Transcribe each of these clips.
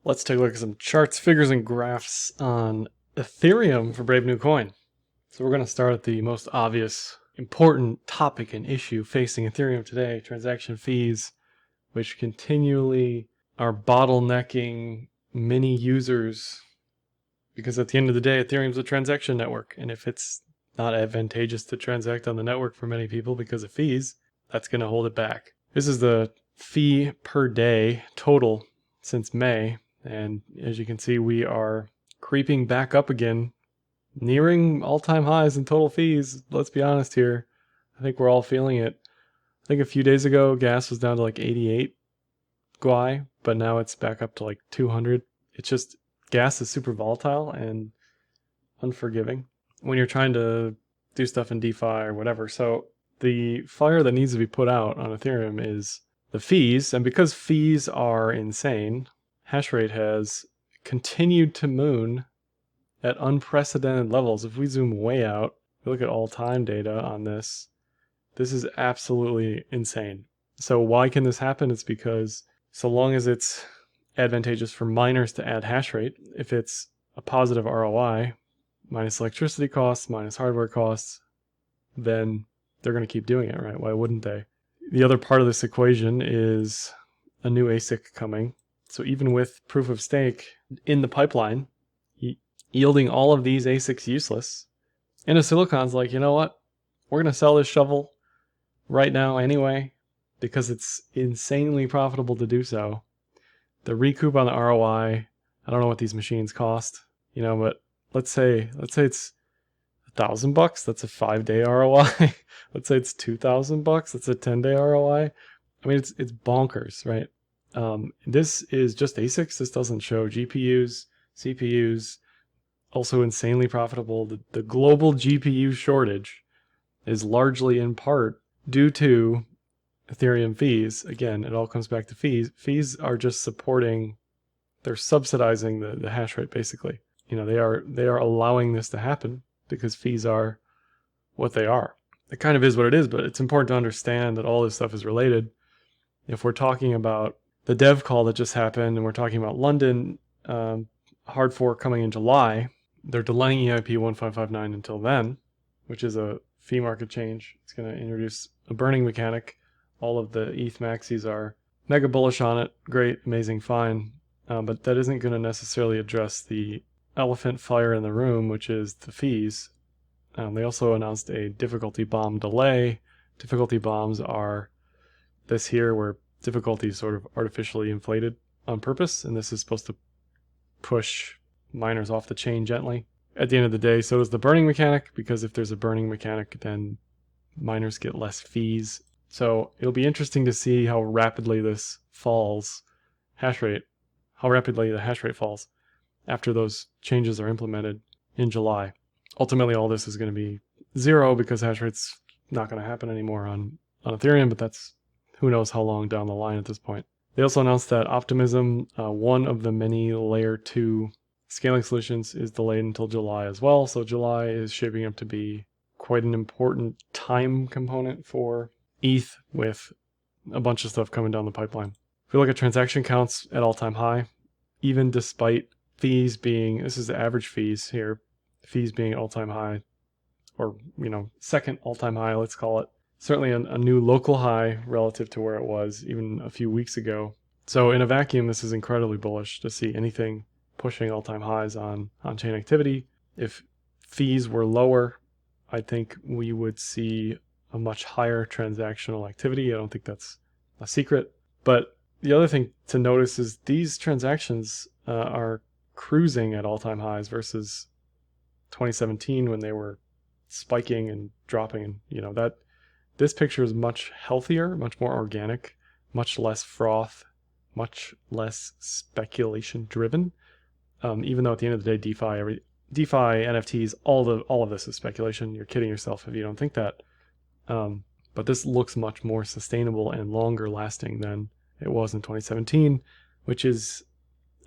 Let's take a look at some charts, figures, and graphs on Ethereum for Brave New Coin. So we're going to start at the most obvious, important topic and issue facing Ethereum today, transaction fees, which continually are bottlenecking many users, because at the end of the day, Ethereum's a transaction network, and if it's not advantageous to transact on the network for many people because of fees, that's going to hold it back. This is the fee per day total since May. And as you can see, we are creeping back up again, nearing all-time highs in total fees. Let's be honest here. I think we're all feeling it. I think a few days ago, gas was down to like 88 Guai, but now it's back up to like 200. It's just, gas is super volatile and unforgiving when you're trying to do stuff in DeFi or whatever. So the fire that needs to be put out on Ethereum is the fees. And because fees are insane, Hashrate has continued to moon at unprecedented levels. If we zoom way out, we look at all-time data on this, this is absolutely insane. So why can this happen? It's because so long as it's advantageous for miners to add hashrate, if it's a positive ROI, minus electricity costs, minus hardware costs, then they're going to keep doing it, right? Why wouldn't they? The other part of this equation is a new ASIC coming. So even with proof of stake in the pipeline, yielding all of these ASICs useless, Silicon like, you know what? We're going to sell this shovel right now anyway, because it's insanely profitable to do so. The recoup on the ROI, I don't know what these machines cost, but let's say it's $1,000. That's a 5-day ROI. Let's say it's $2,000. That's a 10-day ROI. I mean, it's bonkers, right? This is just ASICs. This doesn't show GPUs, CPUs. Also insanely profitable. The global GPU shortage is largely in part due to Ethereum fees. Again, it all comes back to fees. Fees are just supporting, they're subsidizing the hash rate, basically. They are allowing this to happen because fees are what they are. It kind of is what it is, but it's important to understand that all this stuff is related. If we're talking about the dev call that just happened, and we're talking about London hard fork coming in July, they're delaying EIP 1559 until then, which is a fee market change. It's going to introduce a burning mechanic. All of the ETH maxis are mega bullish on it. Great, amazing, fine. But that isn't going to necessarily address the elephant fire in the room, which is the fees. They also announced a difficulty bomb delay. Difficulty bombs are this here, where difficulty is sort of artificially inflated on purpose, and this is supposed to push miners off the chain gently. At the end of the day, so is the burning mechanic, because if there's a burning mechanic, then miners get less fees. So it'll be interesting to see how rapidly this falls, how rapidly the hash rate falls after those changes are implemented in July. Ultimately, all this is going to be zero because hash rate's not going to happen anymore on Ethereum, but that's who knows how long down the line at this point. They also announced that Optimism, one of the many layer 2 scaling solutions, is delayed until July as well. So July is shaping up to be quite an important time component for ETH, with a bunch of stuff coming down the pipeline. If we look at transaction counts at all-time high, even despite fees being, this is the average fees here, fees being all-time high, or second all-time high, let's call it. Certainly a new local high relative to where it was even a few weeks ago. So in a vacuum, this is incredibly bullish to see anything pushing all-time highs on on-chain activity. If fees were lower, I think we would see a much higher transactional activity. I don't think that's a secret. But the other thing to notice is these transactions are cruising at all-time highs versus 2017 when they were spiking and dropping. And that this picture is much healthier, much more organic, much less froth, much less speculation driven. Even though at the end of the day, DeFi, NFTs, all of this is speculation. You're kidding yourself if you don't think that. But this looks much more sustainable and longer lasting than it was in 2017, which is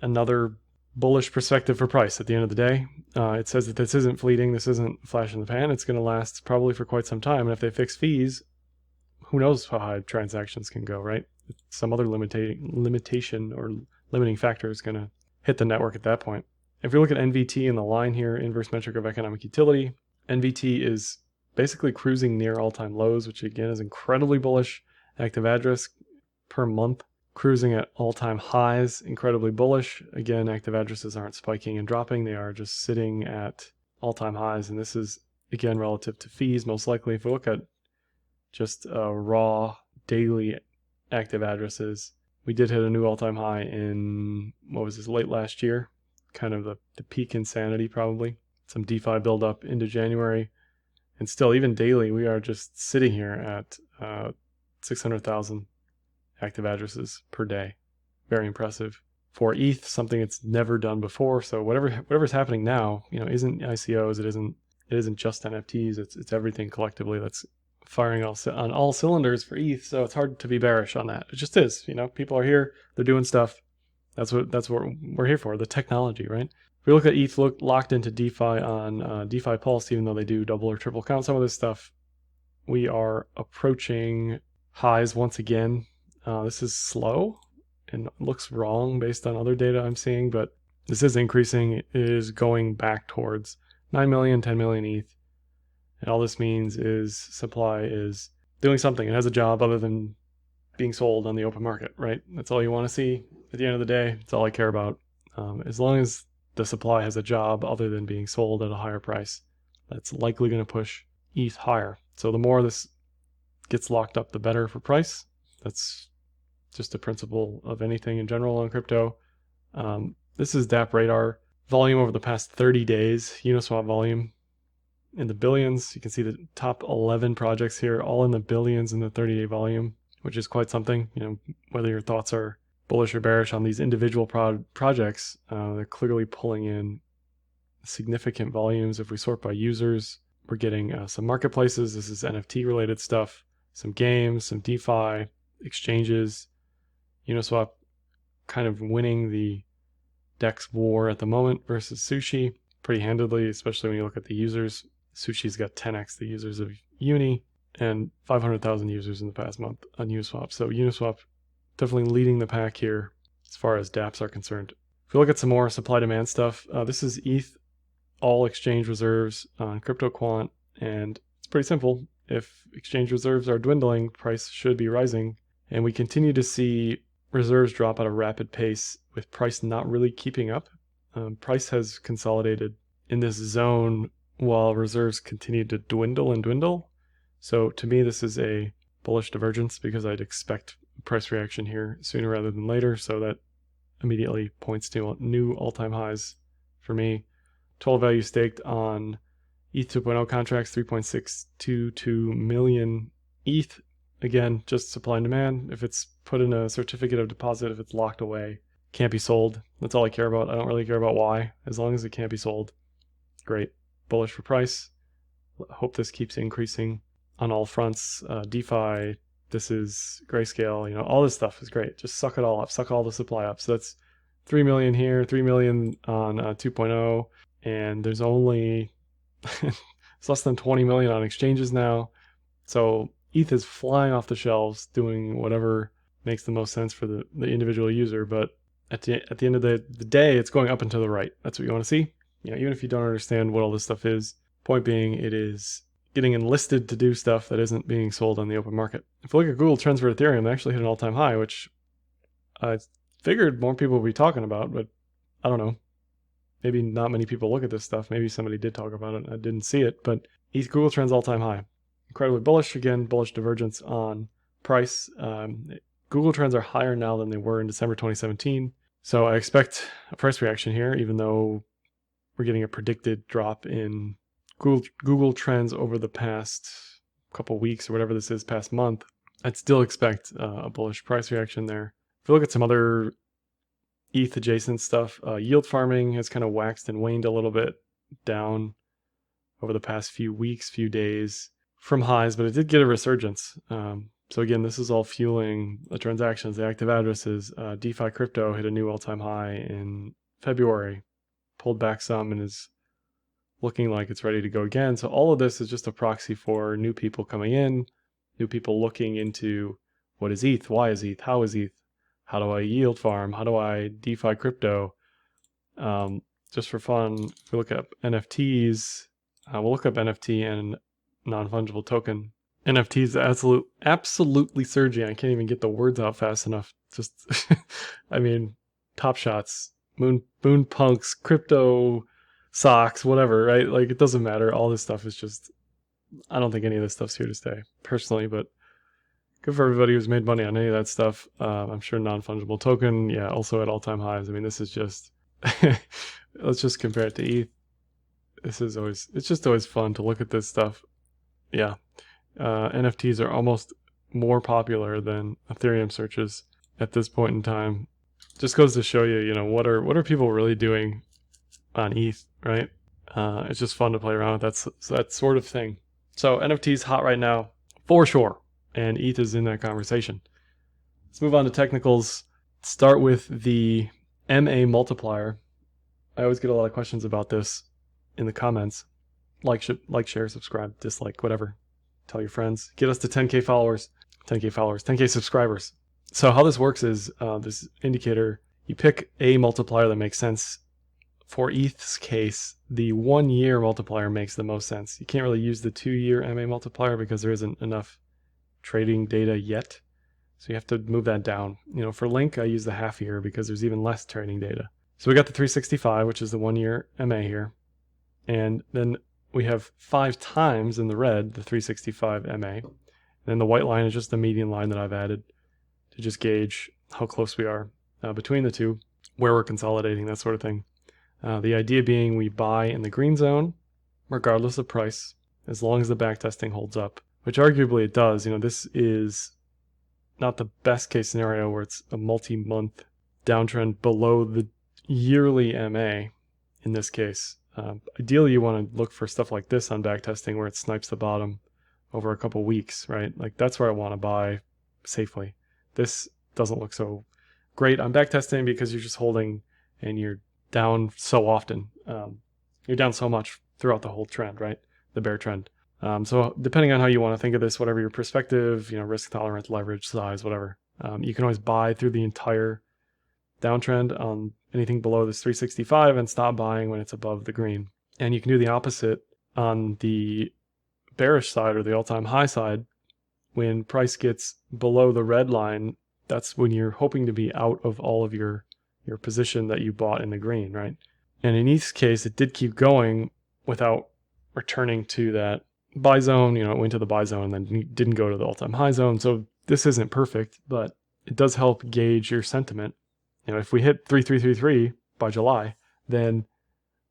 another bullish perspective for price at the end of the day. It says that this isn't fleeting, this isn't a flash in the pan, it's going to last probably for quite some time. And if they fix who knows how high transactions can go, right? Some other limitation or limiting factor is going to hit the network at that point. If we look at NVT in the line here, inverse metric of economic utility, NVT is basically cruising near all-time lows, which again is incredibly bullish. Active address per month cruising at all-time highs, incredibly bullish. Again, active addresses aren't spiking and dropping. They are just sitting at all-time highs. And this is, again, relative to fees, most likely. If we look at just raw daily active addresses, we did hit a new all-time high in, what was this, late last year? Kind of the peak insanity, probably. Some DeFi buildup into January. And still, even daily, we are just sitting here at 600,000 active addresses per day. Very impressive. For ETH, something it's never done before. So whatever's happening now, isn't ICOs, it isn't just NFTs, it's everything collectively that's firing on all cylinders for ETH. So it's hard to be bearish on that. It just is. People are here, they're doing stuff. That's what we're here for, the technology, right? If we look at ETH locked into DeFi on DeFi Pulse, even though they do double or triple count some of this stuff, we are approaching highs once again. This is slow and looks wrong based on other data I'm seeing, but this is increasing. It is going back towards 9 million, 10 million ETH. And all this means is supply is doing something. It has a job other than being sold on the open market, right? That's all you want to see at the end of the day. That's all I care about. As long as the supply has a job other than being sold at a higher price, that's likely going to push ETH higher. So the more this gets locked up, the better for price. That's just a principle of anything in general on crypto. This is DApp Radar volume over the past 30 days, Uniswap volume in the billions. You can see the top 11 projects here, all in the billions in the 30-day volume, which is quite something. Whether your thoughts are bullish or bearish on these individual projects, they're clearly pulling in significant volumes. If we sort by users, we're getting some marketplaces. This is NFT related stuff, some games, some DeFi, exchanges. Uniswap kind of winning the DEX war at the moment versus Sushi pretty handedly, especially when you look at the users. Sushi's got 10x the users of Uni and 500,000 users in the past month on Uniswap. So Uniswap definitely leading the pack here as far as dApps are concerned. If we look at some more supply demand stuff, this is ETH, all exchange reserves on CryptoQuant, and it's pretty simple. If exchange reserves are dwindling, price should be rising, and we continue to see reserves drop at a rapid pace with price not really keeping up. Price has consolidated in this zone while reserves continue to dwindle and dwindle. So to me, this is a bullish divergence because I'd expect a price reaction here sooner rather than later. So that immediately points to new all-time highs for me. Total value staked on ETH 2.0 contracts, 3.622 million ETH. Again, just supply and demand. If it's put in a certificate of deposit, if it's locked away, can't be sold. That's all I care about. I don't really care about why. As long as it can't be sold, great. Bullish for price. Hope this keeps increasing on all fronts. DeFi, this is Grayscale, all this stuff is great. Just suck it all up, suck all the supply up. So that's 3 million here, 3 million on 2.0, and there's only it's less than 20 million on exchanges now. So ETH is flying off the shelves, doing whatever makes the most sense for the individual user. But at the end of the day, it's going up and to the right. That's what you want to see. Even if you don't understand what all this stuff is, point being, it is getting enlisted to do stuff that isn't being sold on the open market. If we look at Google Trends for Ethereum, they actually hit an all-time high, which I figured more people would be talking about, but I don't know. Maybe not many people look at this stuff. Maybe somebody did talk about it and I didn't see it, but ETH Google Trends all-time high. Incredibly bullish. Again, bullish divergence on price. Google Trends are higher now than they were in December 2017. So I expect a price reaction here, even though we're getting a predicted drop in Google Trends over the past couple weeks or whatever this is, past month. I'd still expect a bullish price reaction there. If we look at some other ETH adjacent stuff, yield farming has kind of waxed and waned a little bit down over the past few weeks, few days from highs, but it did get a resurgence. So again, this is all fueling the transactions, the active addresses. DeFi crypto hit a new all-time high in February, pulled back some and is looking like it's ready to go again. So all of this is just a proxy for new people coming in, new people looking into what is ETH, why is ETH, how is ETH, how do I yield farm, how do I DeFi crypto, Just for fun, if we look up NFTs, we'll look up NFT and non-fungible token. NFT is absolutely surging. I can't even get the words out fast enough. Just, I mean, Top Shots, Moon Punks, crypto socks, whatever, right? Like, it doesn't matter. All this stuff is just, I don't think any of this stuff's here to stay, personally, but good for everybody who's made money on any of that stuff. I'm sure non-fungible token, yeah, also at all-time highs. I mean, this is just, let's just compare it to ETH. It's just always fun to look at this stuff. Yeah. NFTs are almost more popular than Ethereum searches at this point in time. Just goes to show you, you know, what are people really doing on ETH, right? It's just fun to play around with that sort of thing. So NFTs hot right now, for sure, and ETH is in that conversation. Let's move on to technicals. Start with the MA multiplier. I always get a lot of questions about this in the comments. Like, share, subscribe, dislike, whatever. Tell your friends. Get us to 10K followers, 10K subscribers. So how this works is this indicator, you pick a multiplier that makes sense. For ETH's case, the 1 year multiplier makes the most sense. You can't really use the 2-year MA multiplier because there isn't enough trading data yet. So you have to move that down. You know, for Link, I use the half year because there's even less trading data. So we got the 365, which is the 1 year MA here. And then we have 5 times in the red, the 365 MA. And then the white line is just the median line that I've added to just gauge how close we are between the two, where we're consolidating, that sort of thing. The idea being we buy in the green zone, regardless of price, as long as the backtesting holds up, which arguably it does. You know, this is not the best case scenario where it's a multi-month downtrend below the yearly MA in this case. Ideally, you want to look for stuff like this on backtesting where it snipes the bottom over a couple weeks, right? Like that's where I want to buy safely. This doesn't look so great on backtesting because you're just holding and you're down so often. You're down so much throughout the whole trend, right? The bear trend. So depending on how you want to think of this, whatever your perspective, you know, risk tolerance, leverage, size, whatever, you can always buy through the entire downtrend on anything below this 365 and stop buying when it's above the green. And you can do the opposite on the bearish side or the all-time high side. When price gets below the red line, that's when you're hoping to be out of all of your position that you bought in the green, right? And in ETH's case, it did keep going without returning to that buy zone. You know, it went to the buy zone and then didn't go to the all-time high zone. So this isn't perfect, but it does help gauge your sentiment. You know, if we hit 3333 by July, then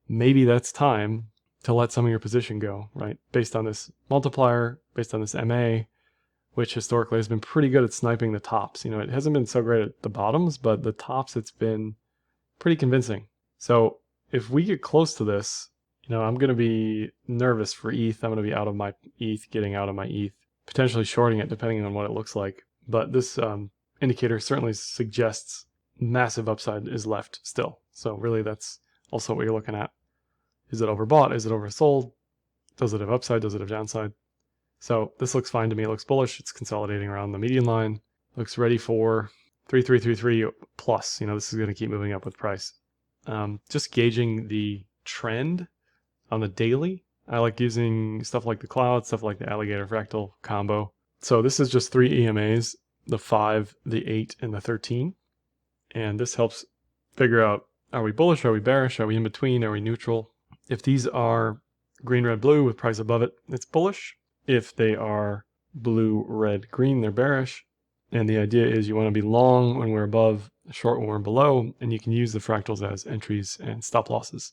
maybe that's time to let some of your position go, right? Based on this multiplier, based on this MA, which historically has been pretty good at sniping the tops. You know, it hasn't been so great at the bottoms, but the tops, it's been pretty convincing. So if we get close to this, you know, I'm going to be nervous for ETH. I'm going to be out of my ETH, getting out of my ETH, potentially shorting it depending on what it looks like. But this indicator certainly suggests massive upside is left still. So really that's also what you're looking at. Is it overbought? Is it oversold? Does it have upside? Does it have downside? So this looks fine to me. It looks bullish. It's consolidating around the median line. Looks ready for 3333 plus. You know, this is going to keep moving up with price. Just gauging the trend on the daily. I like using stuff like the cloud, stuff like the alligator fractal combo. So this is just 3 EMAs, the 5, the 8, and the 13. And this helps figure out, are we bullish? Are we bearish? Are we in between? Are we neutral? If these are green, red, blue with price above it, it's bullish. If they are blue, red, green, they're bearish. And the idea is you want to be long when we're above, short when we're below, and you can use the fractals as entries and stop losses.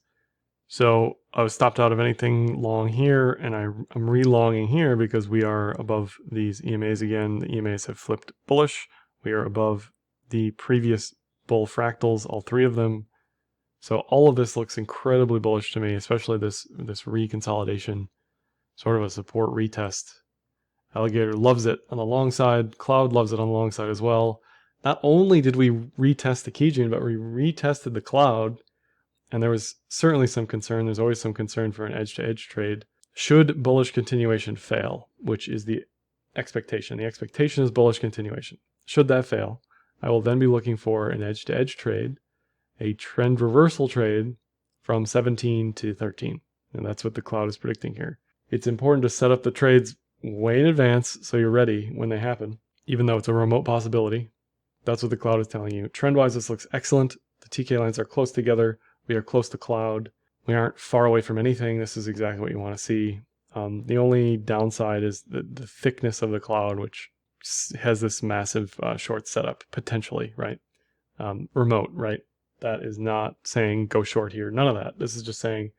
So I was stopped out of anything long here, and I'm re-longing here because we are above these EMAs again. The EMAs have flipped bullish. We are above the previous bull fractals, all 3 of them. So all of this looks incredibly bullish to me, especially this reconsolidation, sort of a support retest. Alligator loves it on the long side. Cloud loves it on the long side as well. Not only did we retest the Kijun, but we retested the Cloud. And there was certainly some concern. There's always some concern for an edge-to-edge trade. Should bullish continuation fail, which is the expectation. The is bullish continuation. Should that fail, I will then be looking for an edge-to-edge trade. a trend reversal trade from 17 to 13. And that's what the cloud is predicting here. It's important to set up the trades way in advance so you're ready when they happen, even though it's a remote possibility. That's what the cloud is telling you. Trend-wise, this looks excellent. The TK lines are close together. We are close to cloud. We aren't far away from anything. This is exactly what you want to see. The only downside is the thickness of the cloud, which has this massive short setup, potentially, right? Remote, right? That is not saying go short here. None of that. This is just saying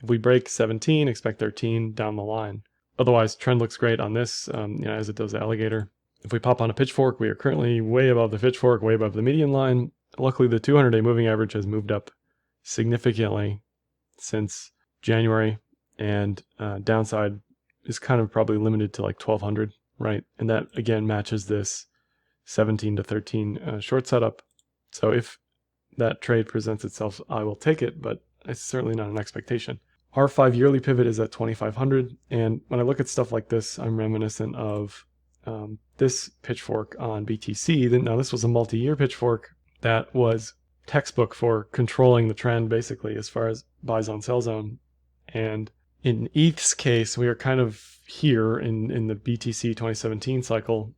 if we break 17, expect 13 down the line. Otherwise, trend looks great on this, as it does the alligator. If we pop on a Pitchfork, we are currently way above the Pitchfork, way above the median line. Luckily, the 200-day moving average has moved up significantly since January, and downside is kind of probably limited to like 1200, right? And that again matches this 17 to 13 short setup. So if that trade presents itself, I will take it, but it's certainly not an expectation. Our 5-yearly pivot is at 2500, and when I look at stuff like this, I'm reminiscent of this Pitchfork on BTC. Now this was a multi-year Pitchfork that was textbook for controlling the trend, basically, as far as buy zone, sell zone. And in ETH's case, we are kind of here in the BTC 2017 cycle,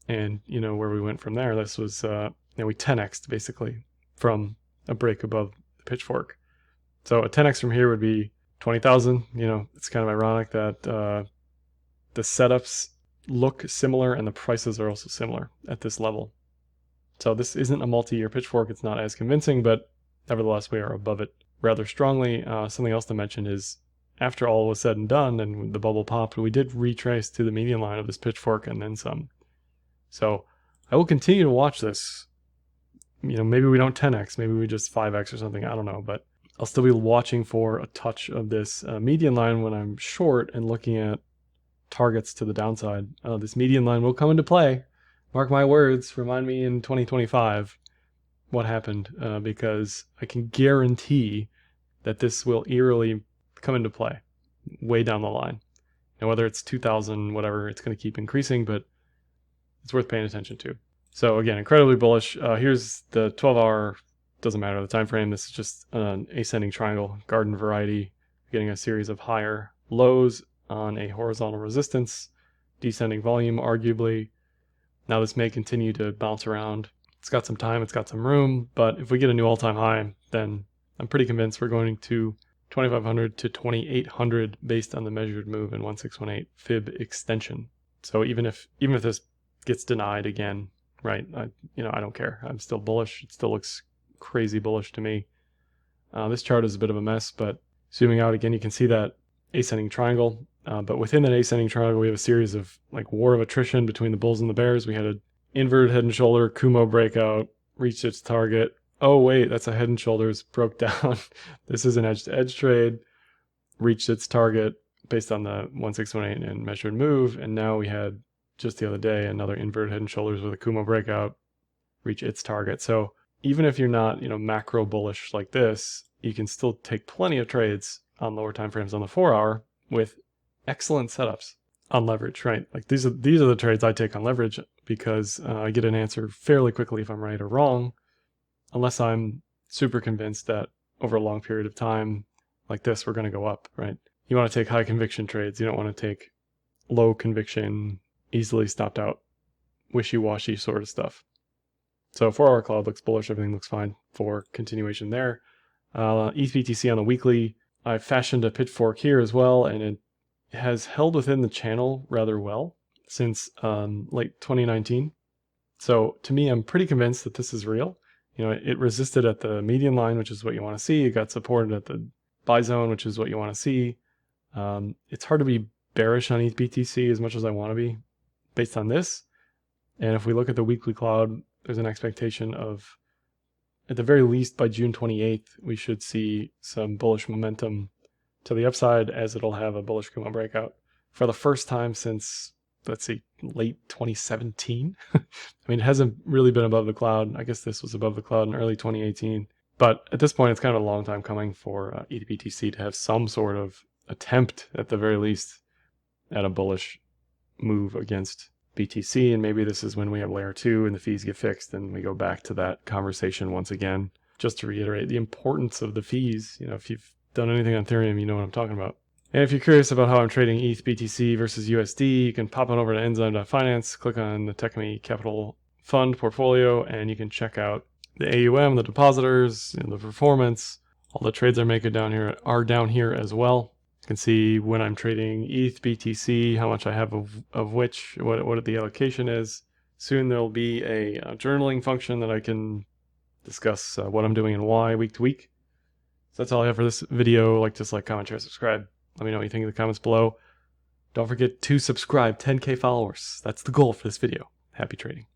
and where we went from there. This was we 10x'd basically from a break above the Pitchfork. So a 10x from here would be 20,000. It's kind of ironic that the setups look similar and the prices are also similar at this level. So this isn't a multi-year Pitchfork. It's not as convincing, but nevertheless, we are above it rather strongly. Something else to mention is after all was said and done and the bubble popped, we did retrace to the median line of this Pitchfork and then some. So I will continue to watch this. Maybe we don't 10x, maybe we just 5x or something. I don't know, but I'll still be watching for a touch of this median line when I'm short and looking at targets to the downside. This median line will come into play. Mark my words, remind me in 2025 what happened, because I can guarantee that this will eerily come into play way down the line. Whether it's 2000, whatever, it's going to keep increasing, but it's worth paying attention to. So again, incredibly bullish. Here's the 12-hour, doesn't matter the time frame. This is just an ascending triangle, garden variety, getting a series of higher lows on a horizontal resistance, descending volume, arguably. Now this may continue to bounce around. It's got some time, it's got some room, but if we get a new all-time high, then I'm pretty convinced we're going to 2500 to 2800 based on the measured move in 1618 fib extension. So even if this gets denied again, right, I don't care. I'm still bullish. It still looks crazy bullish to me. This chart is a bit of a mess, but zooming out again, you can see that ascending triangle. But within that ascending triangle, we have a series of like war of attrition between the bulls and the bears. We had an inverted head and shoulder, Kumo breakout, reached its target. Oh wait, that's a head and shoulders, broke down. This is an edge-to-edge trade, reached its target based on the 1618 and measured move. And now we had just the other day another inverted head and shoulders with a Kumo breakout, reach its target. So even if you're not macro bullish like this, you can still take plenty of trades on lower time frames on the 4-hour with excellent setups on leverage, right? Like these are the trades I take on leverage because I get an answer fairly quickly if I'm right or wrong, unless I'm super convinced that over a long period of time like this, we're going to go up, right? You want to take high conviction trades. You don't want to take low conviction, easily stopped out, wishy-washy sort of stuff. So 4-hour cloud looks bullish. Everything looks fine for continuation there. ETH-BTC on the weekly, I fashioned a Pitchfork here as well, and it has held within the channel rather well since late 2019. So to me, I'm pretty convinced that this is real. It resisted at the median line, which is what you want to see. It got supported at the buy zone, which is what you want to see. It's hard to be bearish on ETH-BTC as much as I want to be based on this. And if we look at the weekly cloud, there's an expectation of, at the very least by June 28th, we should see some bullish momentum to the upside as it'll have a bullish Kumo breakout for the first time since, let's see, late 2017. I mean, it hasn't really been above the cloud. I guess this was above the cloud in early 2018. But at this point, it's kind of a long time coming for ETH-BTC to have some sort of attempt, at the very least, at a bullish move against BTC. And maybe this is when we have layer 2 and the fees get fixed and we go back to that conversation once again. just to reiterate the importance of the fees. If you've done anything on Ethereum, you know what I'm talking about. And if you're curious about how I'm trading ETH BTC versus USD, you can pop on over to Enzyme.finance, click on the Techme Capital Fund portfolio, and you can check out the AUM, the depositors, the performance. All the trades I make are down here as well. You can see when I'm trading ETH BTC, how much I have of which, what the allocation is. Soon there'll be a journaling function that I can discuss what I'm doing and why week to week. So that's all I have for this video. Dislike, comment, share, subscribe. Let me know what you think in the comments below. Don't forget to subscribe. 10K followers. That's the goal for this video. Happy trading.